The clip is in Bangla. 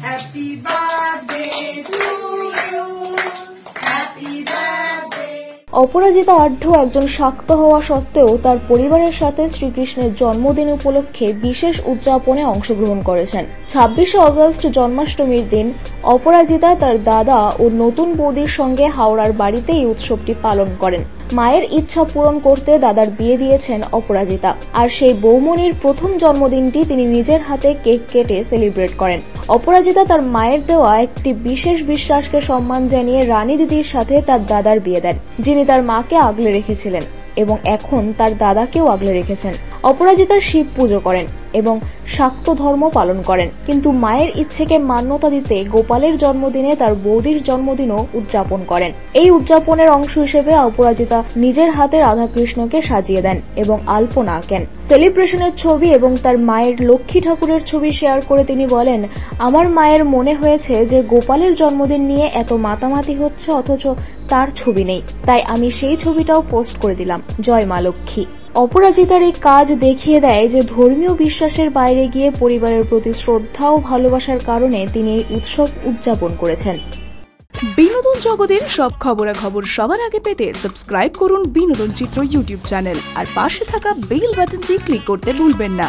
Happy birthday to you. Happy birthday. অপরাজিতা আঢ্য একজন শাক্ত হওয়া সত্ত্বেও তার পরিবারের সাথে শ্রীকৃষ্ণের জন্মদিন উপলক্ষে বিশেষ উদযাপনে অংশগ্রহণ করেছেন। 26শে অগস্ট জন্মাষ্টমীর দিন অপরাজিতা তার দাদা ও নতুন বৌদির সঙ্গে হাওড়ার বাড়িতে এই উৎসবটি পালন করেন। মায়ের ইচ্ছা পূরণ করতে দাদার বিয়ে দিয়েছেন অপরাজিতা, আর সেই বৌমনির প্রথম জন্মদিনটি তিনি নিজের হাতে কেক কেটে সেলিব্রেট করেন। অপরাজিতা তার মায়ের দেওয়া একটি বিশেষ বিশ্বাসকে সম্মান জানিয়ে রানী দিদির সাথে তার দাদার বিয়ে দেন, যিনি তার মাকে আগলে রেখেছিলেন এবং এখন তার দাদাকেও আগলে রেখেছেন। অপরাজিতা শিব পুজো করেন এবং শাক্ত ধর্ম পালন করেন, কিন্তু মায়ের ইচ্ছেকে মান্যতা দিতে গোপালের জন্মদিনে তার বৌদির জন্মদিনও উদযাপন করেন। এই উদযাপনের অংশ হিসেবে অপরাজিতা নিজের হাতে রাধাকৃষ্ণকে সাজিয়ে দেন এবং আলপনা আঁকেন। সেলিব্রেশনের ছবি এবং তার মায়ের লক্ষ্মী ঠাকুরের ছবি শেয়ার করে তিনি বলেন, আমার মায়ের মনে হয়েছে যে গোপালের জন্মদিন নিয়ে এত মাতামাতি হচ্ছে অথচ তার ছবি নেই, তাই আমি সেই ছবিটাও পোস্ট করে দিলাম। জয় মা লক্ষ্মী। অপরাজিতার এই কাজ দেখিয়ে দেয় যে ধর্মীয় বিশ্বাসের বাইরে গিয়ে পরিবারের প্রতি শ্রদ্ধা ও ভালোবাসার কারণে তিনি এই উৎসব উদযাপন করেছেন। বিনোদন জগতের সব খবরাখবর সবার আগে পেতে সাবস্ক্রাইব করুন বিনোদন চিত্র ইউটিউব চ্যানেল আর পাশে থাকা বেল বাটনটি ক্লিক করতে ভুলবেন না।